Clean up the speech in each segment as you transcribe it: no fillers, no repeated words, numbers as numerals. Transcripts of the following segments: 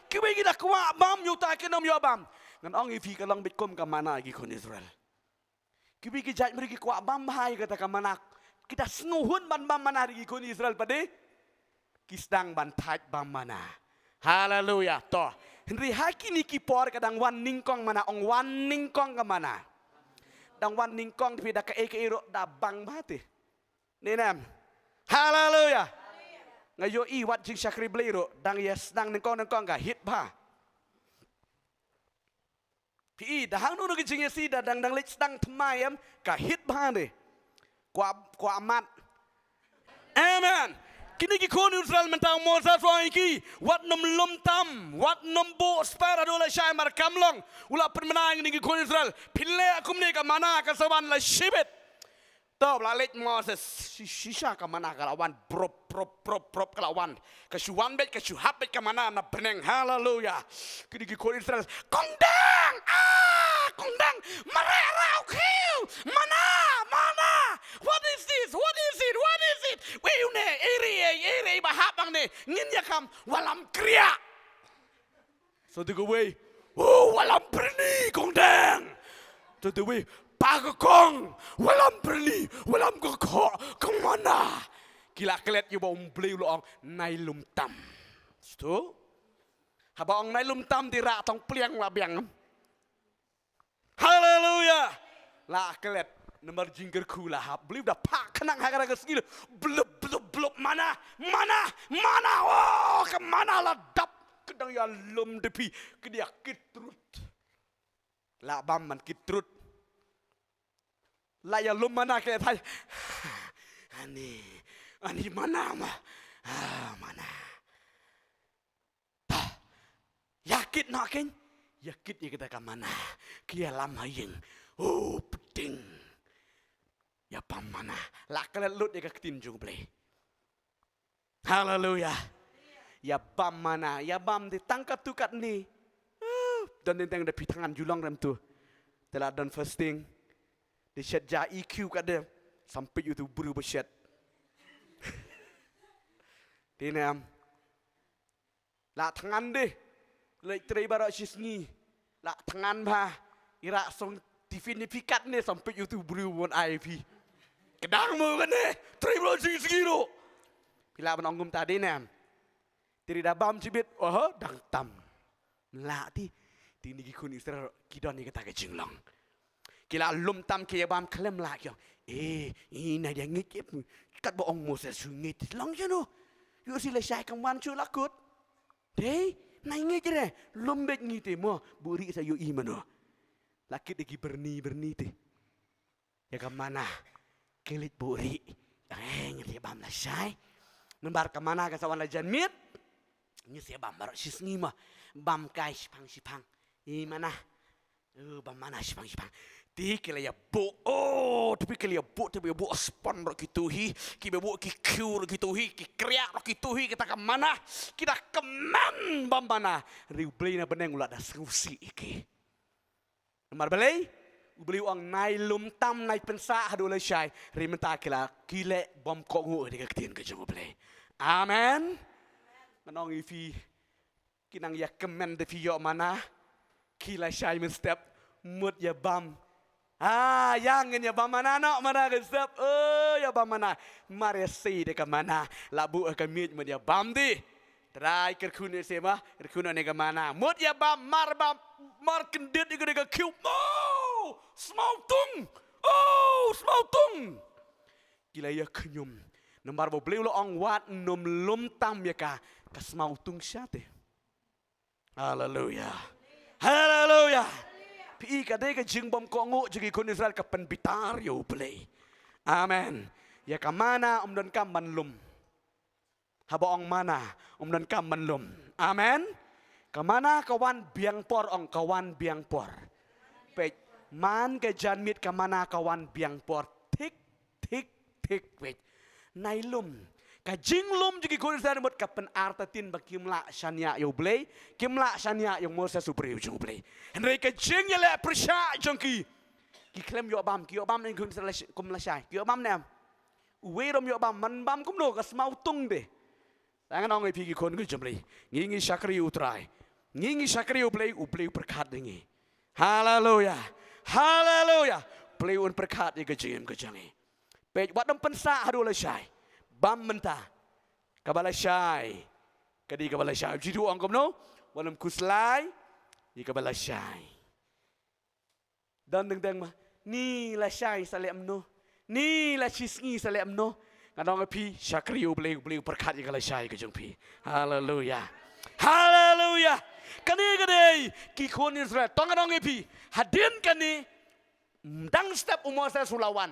kiwi kita kuat bam yuta kenam yo bam ngan ong ifi kalang bitkom ka mana gi kon Israel kiwi ki jaj meri ki kuat bam hai kata ka mana kita snuhun ban bam mana gi kon Israel pade kisdang ban thaj bam mana haleluya to Henry haki ni ki por kadang wan ningkong mana ong wan ningkong ka mana dang wan ningkong tapi dak ka ro da bang bate ni nam haleluya ngayo I wat jing syakri blero dang yes dang nengkong ka hit ba pi dang nu ke jing yesi dang lich dang tmayam ka hit ba de kwa amat amen kini ki kon Israel mentang Moses wa iki wat nom lom tam wat nom bo spara do la shay mar kamlong ula permenang ni ki kon Israel pille akum ne ka mana ka sawan la shibet Top la lek Moses shisha ka mana ka lawan prop ka lawan ka shuwan bet ka shuhab bet ka mana na beneng haleluya kini ki kon Israel kondang marerau kill mana what is this what is it weune ere bahap bang ne ngin ya kam walam kriya so to go way oh walam berni kondang to the way Pagkong, walang perli, walang koko, kung mana. Kila-kilat yung bang beliw loong nailum tam. Sto? Habang nailum tam tira atong pliang labiang. Haleluya. La kilat nomor jingger kula hab beliw dah pak kenang hagar segila. Blub mana. Oh, ke mana lah dap kedang ya lum depi kedia kitrut. La bam man kitrut. Laya lum mana ke thai ani mana mana yakit nak ken yakit ye kita ka mana Ialam hayeng oh penting ya pam mana la kelet lut ye ka tin jung ble haleluya ya pam mana ya bam di tangkat tukat ni dan tentang da pitangan julang ram tu telah dan fasting di chat ja EQ kada sampai YouTube berubah chat. Dinam. La tangan deh. Lek teri barak sisngi. La tangan bah. Ira song TV ni pikat ni sampai YouTube berubah Iaphi. Kedang mu kan ni. Teri barak sisngi tu. Bila menanggum tadi nam. Teri dah bam cibit. Oh, dang tam. La ti. Tini kikun Israel kidon ni kata ke jinglang. Kila lum tam ke bam klem la kyo ina dia ngikip kat bo ong Moses sungit long jano yo sila syai kaman chu lakut dei nai ngi jere lum bet ngite mo buri sa yo imano lakit degi berni te ya kamana kelit buri ngite bam la syai nembar kamana ka sawan la janmit ngi se bam bar sisngi ma bam kai sipang mana bam mana sipang Ti kila ya bo tapi kila ya bo tapi bo spon ro kituhi ki bo ki kiu ro kituhi ki kriak ro kituhi kita ke mana kita keman bambana riu blei na beneng ulah dah serusi iki nomor belai ubeli uang nailum tam nai pensa hadu le syai ri menta kila kile bom kok ngu de ketien ke jong belai amen menong ifi kinang ya kemen de fiyo mana kila syai men step mut ya bam yang ya bamana nak mana gesep ya bamana mari si de mana labu akan mit dia bam di try kerkune sema kerkune ne mana mut ya bam mar kendit de ke kiu smau tung gila ya kenyum nomor bo bleu lo ong wat nom lum tam ya ka smau tung syate haleluya Pi kadai ka jingbom kongo jigi kun Israel ka penbitar yo play. Amen. Ya ka mana dan kam manlum. Habaong mana dan kam manlum. Amen. Ka mana kawan biang por ong kawan biang por. Pe man ka janmit ka mana kawan biang por. Tik wait. Nailum. Ka jinglum jigi kun Israel mot ka penartatin ba kimla syanya yo play. Kimla syanya yung Moses supri yo play. Henry ka jing ya le persya jongki. Ki klem yo bam ni kun kum la syai. Yo bam nem. Uwe rom yo bam man bam kum no ka smau tung de. Tangan ong pi ki kon ku jomli. Ngi syakri utrai. Ngingi syakri uplay perkat dengi. Haleluya. Haleluya. Play un perkat ye kejim kejangi. Pej wat dam pensa hadu la syai. Bam mentah. Kabala syai. Kadi kabala syai. Jidu angkom no. Walam kuslai. Ye kabala syai. Dan deng mah. Ni la syai salem no. Ni la chisngi salem no. Kadang api syakri uplay perkat ye kabala syai ke Jongphi. Haleluya. Haleluya. Kani ki kon Israel. Tong kadang api hadin kani dang step umasa sulawan.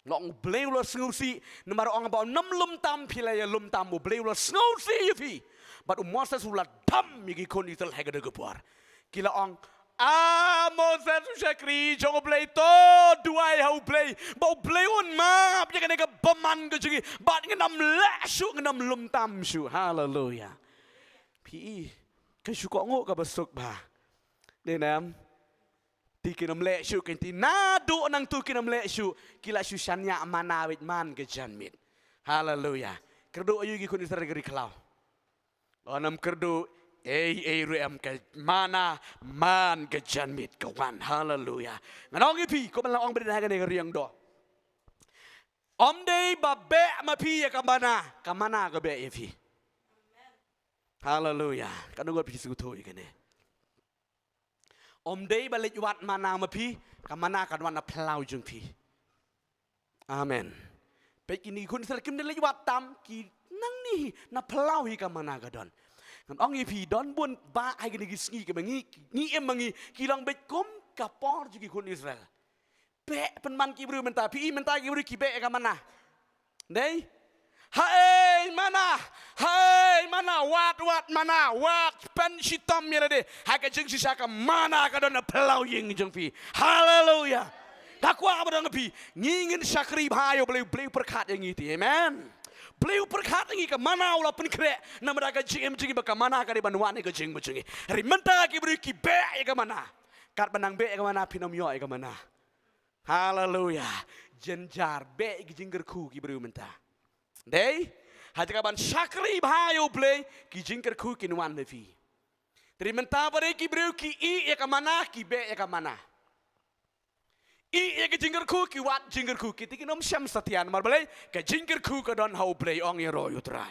Long bleu lo sngusi numero ong ba nam lum tam pilaya lum tam bleu lo sngusi yafi. But umasa sula dam mi kon Israel hagada gepar. Kila ong Moses syakri jong play to duai hau play bau play on ma pya kane ka baman ke jigi bat ngenam la shu ngenam lum tam shu. Hallelujah. Pi ke shu ko ngo ka basuk ba. Denam ti kinam le shu ken ti nadu nang tu kinam le shu kila shu shanya mana wit man ke janmit. Hallelujah. Kerdo ayu gi kun Israel geri klau. Onam kerdo ruam ke mana man ke janmit kawan. Hallelujah. Nganong ipi ko man ong berdaya kan riang do. Om dei babe ma pi ya kamana ke be ipi. Hallelujah. Kanung pi su thoi kene. Om dei balik wat mana ma pi kamana kan wan plau Jongphi. Amen. Pe kini kun sel kim de wat tam ki nang ni na plau hi kamana ka don. Kan ong ipi don bun ba ai gini gisngi ke mangi ni em mangi kilang bet kom kapor jugi kun Israel. Pe penman ki bru menta pi menta ki bru ki be ka mana. Dei hai mana wat mana wat pen shitam ya de haka jing sisaka mana ka don plau ying Jongphi. Hallelujah. Takwa ka don pi ngingin syakri bhayo bleu perkat yang itu. Amen. Play perkat ini ke mana ulah pun kere nama raga Jingim baka mana kari banuan ke Jing bujungi. Rimenta ki beri ki be ke mana. Kat benang be ke mana pinam yo ke mana. Hallelujah. Jenjar be ki jinggerku ki beri menta. Dei hati kaban syakri bahayo play ki jinggerku ki nuan levi. Rimenta beri ki beri ki i ke mana ki be ke mana. I ke jinggerku ki wat jinggerku ki tikinom syam satian marbalai ke jinggerku ka don how play ong yero yutrai.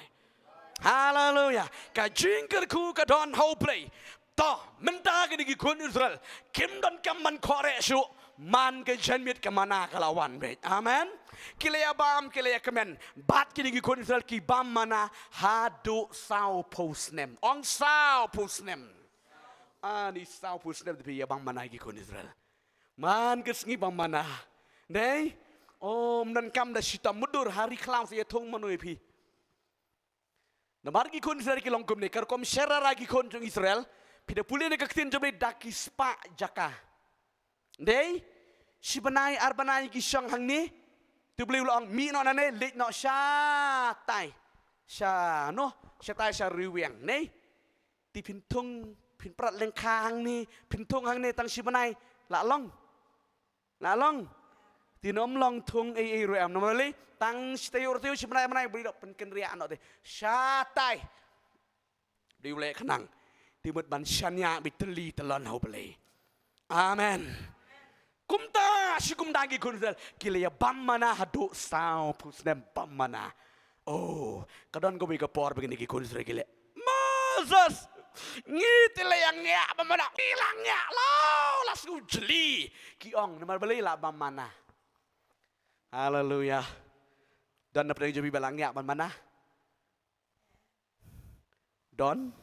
Hallelujah. Ka jinggerku ka don how play. To menta ke digi kun Israel kim don kam man kore shu man ke janmit ke mana kalawan bet. Amen. Kilaya bam kilaya kemen bat ki digi kun Israel ki bam mana hadu sao posnem ong sao posnem. Ni sao posnem tapi ya bam mana ki kun Israel. Man kesngi bang mana, deh, dan kam dah syita mudur hari kelam saya thong manui pi. Namar ki kon Israel ki longkum ne, kerkom syara lagi kon jong Israel, pida pulih ne kaktin jombe daki spa jaka. Deh, si benai arbanai ki syang hang ni, tu beli ulang mi no nane, lit no sya tai, sya tai sya riweng, deh, ti pintung pin prat lengkang ni, pintung hang ni tang si benai, Lalong, tinom long tung ruam normally tang stayur tiu sebenarnya mana beri dok penkendriaan dok syatai diulek kenang timut ban syanya biteli telon hau beli. Amen. Kumta sikum dagi kunzel kilia bam mana hadu sao pusnem bam mana. Oh, kadon ko biga por begini ki kunzel kile. Moses ngitile yang ya bamana bilangnya lo langsung jeli kiong nomor beli lah bamana. Haleluya. Dan dapat jadi bilangnya bamana. Don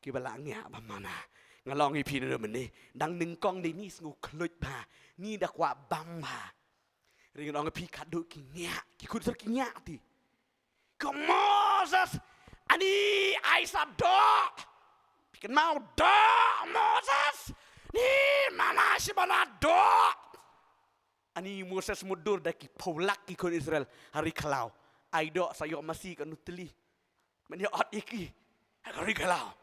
ki bilangnya bamana. Ngalong ipi ni meni dang ningkong di ni sengu kelut ba ni dak wa bam ba. Ring ong ipi kadu kinya ki kudsel kinya ti. Ko Moses ani Aisyah dok. Bikin mau dok Moses. Ni mana si mana dok. Ani Moses mudur daki polak ki kon Israel hari kalau. Ai dok sayok masih kan nuteli. Menya ot iki. Hari kalau.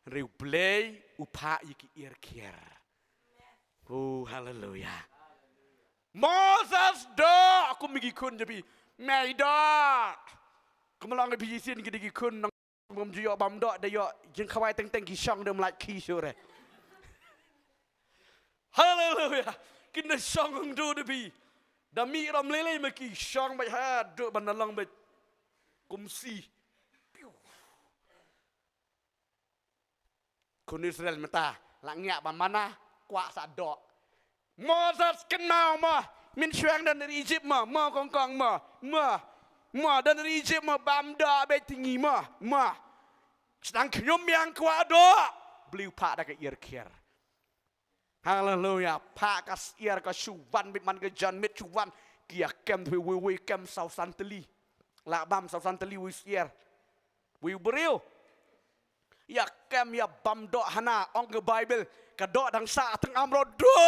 Riu play upa iki ear care. Oh hallelujah. Moses dok aku migi kun jadi. Mai dok. Kemelang bijisin gede kun Mom ju bam dok da yo jing khawai teng ki song dem like ki sure. Hallelujah. Kina song hung do de bi. Da mi ram lele me ki song ba ha do ban lang ba kum si. Kun Israel mata langnya ban mana kwa sa dok. Moses kenal ma min syang dan dari Egypt ma kong ma dan dari Egypt ma bam da be tinggi ma sedang kenyum yang kwa do beliau pak da ke ear care. Hallelujah. Pak kas ear ka suwan bit man ke jan mit suwan kia kem we kem South Santali la bam South Santali we ear we beriu ya kem ya bam do hana ong ke Bible ka do dang sa teng amro do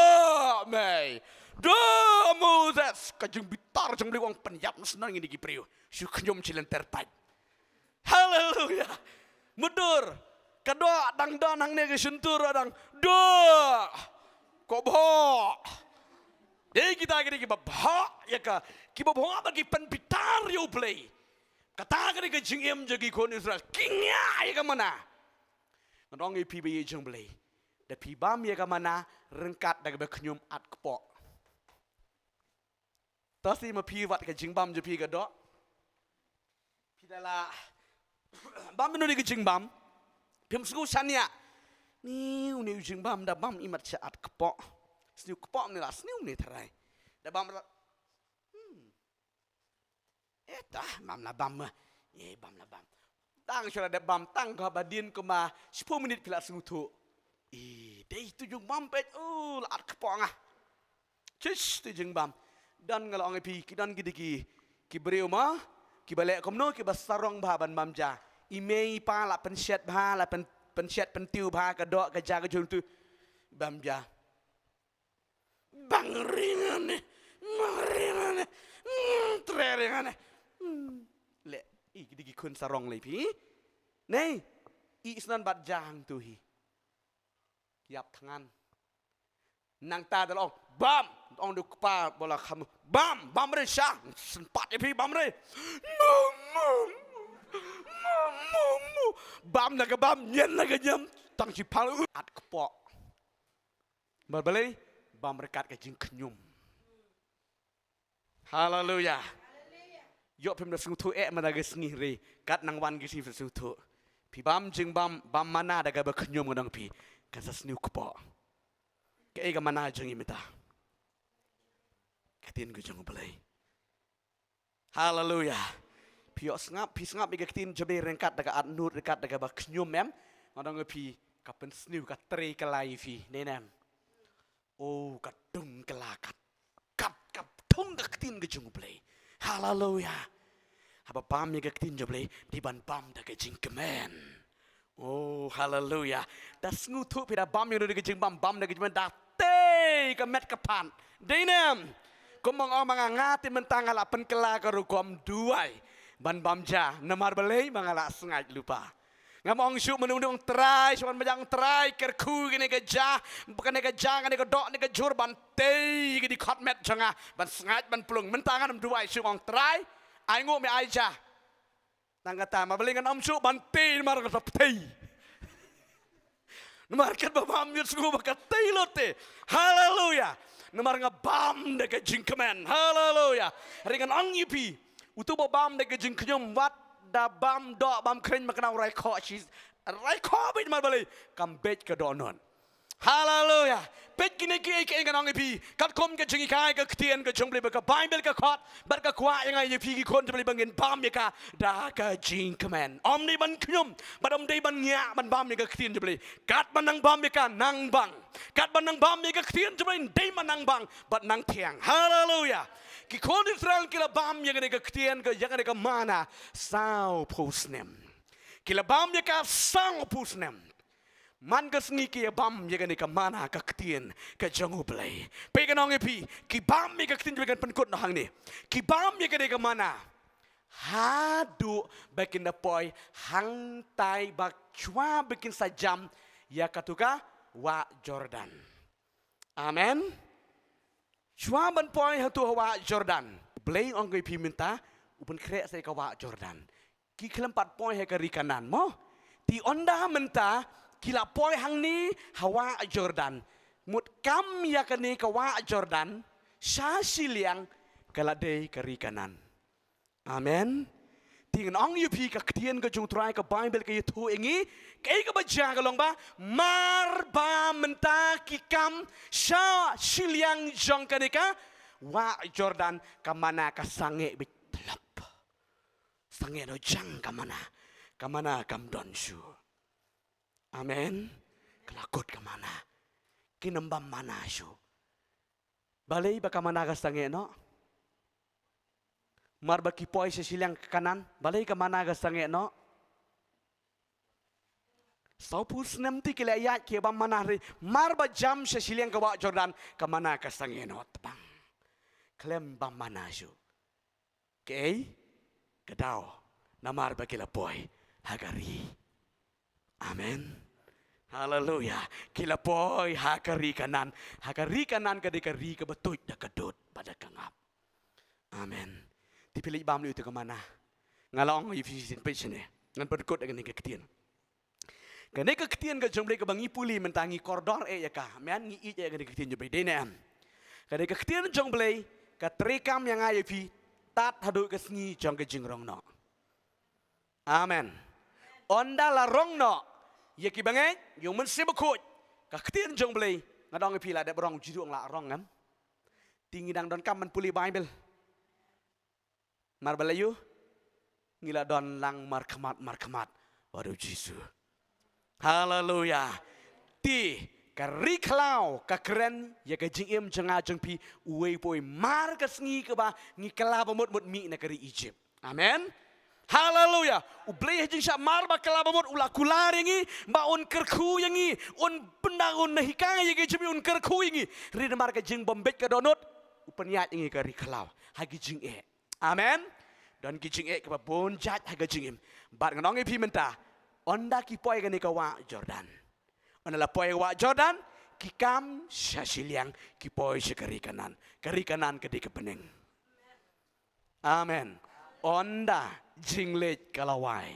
mai do Moses ka jeng bitar jeng beli wong penyap senang ini ki beriu su kenyum cilen terpai. Hallelujah. Mudur ka do dang nang ne ke suntur dang do Kobo. Jadi kita kini kita bah ya ka kita bah bagi penpitar you play. Kata kini ke Jingim jadi kon Israel kingnya ya ka mana. Nong ipi bayi jeng play. Da pi bam ya ka mana rengkat da berkenyum at kepok. Tasi ma pi wat ke jingbam je pi ka do. Pi dala bam no di ke jingbam. Pim sku sania. Niu jingbam da bam imat saat kepok. Sniu kepok ni lah sniu ni terai. Da bam bam la bam. Bam la bam. Tang syara da bam tang ka badin ke ma 10 minit pila sengutu. Dei tu jingbam pet lat kepok ngah. Cis tu jingbam. Dan kalau orang pi kidan gidiki ki beriu ma ki balik komno ki basarong ba ban mamja. Imei pa la pensiat ba la pensiat pentiu ba ka dok ka jaga jung tu bamja bangringan treringan le digi kun sarong le pi nei isnan bat jang tu hi kiap tangan nang ta dalong bam ong du kpa bola kham bam re sha sempat pi bam re bam naga bam nyen naga nyam tang si pal at kepok balbalai bam rekat ke jing kenyum. Hallelujah. Yo pem da sungu mana ga sengi re kat nang wan gi si sungu pi bam jing bam mana daga ba kenyum ngodang pi ka sa sniu kepok ke ga mana jing imita katin ga jing balai. Hallelujah. Pio ngap pi ketin jobe rengkat daga adnur dekat daga ba knyum mem ngadang pi kapen sniu ka tre ka lai fi nenem ka dung kelakat kap tung ka ketin ge jung play. Hallelujah. Haba pam ge ketin jobe di ban pam daga jingkemen. Hallelujah. Da sngu tu pi da bam ge daga jing bam daga jing da te ka met ka pan denem komong omang ngati mentang ala pen kela ka rukom duai ban bamja namar balai mangala sengat lupa ngamong syuk menung try cuman majang try kerku gini ke jah bukan ke jah gini ke dok ni ke jur ban tei gini khotmet janga ban sengat ban plung mentangan dua syuk ong try ai ngo me ai jah tang kata ma balai ngan om syuk ban tei mar ka tei namar kat bam yut syuk ba tei lote. Hallelujah. Namar ngabam de ke jingkemen. Hallelujah. Ringan ong ipi utu bam de ke jingkenyum wat da bam do bam kren makna rai kho chi rai kho bit mal balai kam bet ke donon. Hallelujah. Bet kini ki ke ngan ong ipi kat kom ke jingi kai ke ktien ke jongble ke Bible ke khot bar ke kwa yang ai ipi ki kon jole bangin bam ye ka da ka jingkemen om ni ban knyum badom dei ban nya ban bam ye ke ktien jole kat ban nang bam ye ka nang bang kat ban nang bam ye ke ktien jole dei man nang bang bat nang tiang. Hallelujah. Ki kon Israel kila bam ye ke ktien ke yang ke mana sao pusnem kila bam ye ka sang pusnem man ke sengi ki bam ye ke mana ka ktien ke jangu play pe ke nong epi ki bam ye ke ktien jole penkut no hang ni ki bam ye ke mana hadu bakin the boy hang tai bak chua bikin sajam ya katuka wa Jordan. Amen. Chua ban poy hatu wa Jordan. Blay ong epi minta upen krek sai ka wa Jordan. ki kelempat poi hai kari kanan mo ti onda menta kila poi hang ni hawa Jordan mut kam Iakane kawa Jordan sha siliang kaladei kari kanan amen Ting ong Iaphi ka ktian ka jung try ka Bible ka yutu ingi kay ka baca ka long ba mar ba menta kikam sha siliang jong kanika wa Jordan kamana ka sange bitlap sange no jang kamana kam don shu amen kelakot kamana kinambam mana shu balai ba kamana ka sange no Marba kipoi sa silang kanan, balay ka mana ka sange no. Saupus namti kila ayat kaya ba manari, marba jam sa silang kawa Jordan, ka mana ka sange no tapang. Klem ba mana siyo. Kay, kadaw, na marba kila poi, hagari. Amen. Hallelujah. Kila poi, hagari kanan kadikari ka batuit na kadot, pada kangap. Amen. Dipilih bam itu ke mana? Ngalong Iaphi sin page ni. Ngan berkut dengan ni keketian. Kene keketian ke jomble ke bangi puli mentangi koridor ya ka. Men ngi ya kene keketian jomble dene. Kene keketian jomble ke trekam yang Iaphi tat hadu ke sengi jong ke jingrong no. Amen. Onda la rong no. Ya ki bangai yung men sebekut. Keketian jomble ngadong Iaphi la de berong jidung la rong ngam. Tinggi dang don kam men puli Bible. Marbalayu ngila don lang markamat waduh Yesus haleluya ti kariklau kakren ya ka Jingim janga Jongphi uwe poi mar ka sngi ka ba ngi kala ba mut mi na kari Egypt amen haleluya ubleh jing sha mar ba kala ba mut ula kularingi ba on kerku yangi on pendangun na hikang ya ka Jingim on kerku yangi rid mar ka jing bombet ka donut upanyat yangi kariklau hagi jing Amen. Dan kijing ke bonjat haga Jingim. Bat nganong Iaphi menta. Onda ki poi gani ka wa Jordan. Onda la poi wa Jordan kikam syasiliang ki poi sekari kanan. Kari kanan ke di kepening. Amen. Onda jinglet kalawai.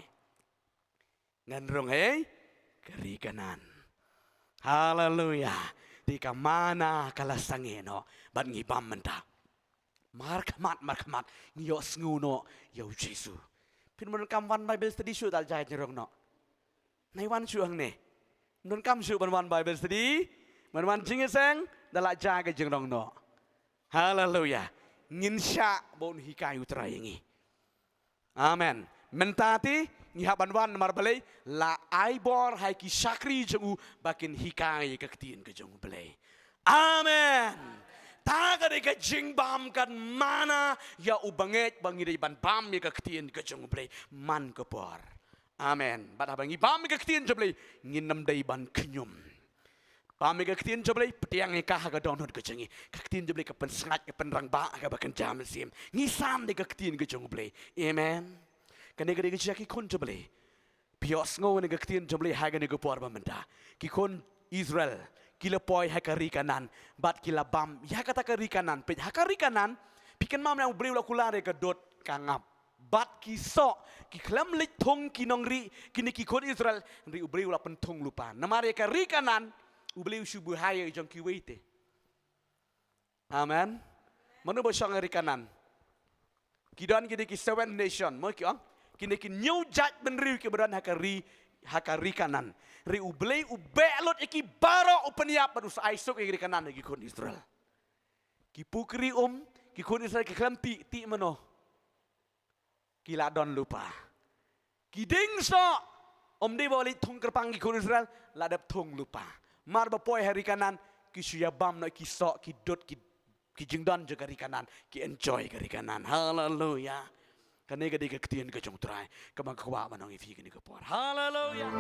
Nganrong kari kanan. Hallelujah. Di kamana kalasangeno bat ngibam menta. Markamat ngiyo snguno yo Yesu. Pin mun kam wan Bible study shu dal jai nyrong no. Nai wan shu hang ne. Nun kam shu wan Bible study, wan jingeseng dal jai ke jingrong no. Hallelujah. Ngin sya bon hikai utrayengi. Amen. Mentati ngihaban wan marbalay la aibor hai ki sakri jengu bakin hikai kektiin ke jengu belay. Amen. Taga de ka jingbam kan mana ya ubanget bangi de ban bam ya kektiin ke jong blay man kepor. Amen. Bat bangi bam ya kektiin joblay nginam dai ban kenyum. Bam ya kektiin joblay petiang ka ha ka donot ke jengi. Kektiin joblay ka pen sangat ka pen rang ba ka bakan jam sim. Ngisam de kektiin ke jong blay. Amen. Kane ka de ki kun joblay. Bios ngo ne kektiin joblay ha ga ne ko por ba menta. Ki kon Israel kila poi hakari kanan bat kila bam ya kata kari kanan pe hakari kanan pikan mam yang beli kulare ke dot kangap bat kiso ki klam lit thong kinongri kini ki kon Israel ri ubri ula penthong lupa namare kari kanan ubli subuh haya jong ki weite amen manu bo song kari kanan kidon kini ki seven nation mo ki kini ki new judge benri ki badan hakari kanan ri ublei ubelot iki baro upeniap padus aisok iri kanan lagi kon Israel ki pukri ki kon Israel ki klamti ti mano kila don lupa ki dingso de boli thong kerpang ki kon Israel ladap thong lupa mar ba poi hari kanan ki suya bam no ki so ki dot ki jingdon jaga ri kanan ki enjoy kari kanan haleluya Kane ka di ka ketian ka jong try. Kamang kawa manong Iaphi kini ka por. Hallelujah.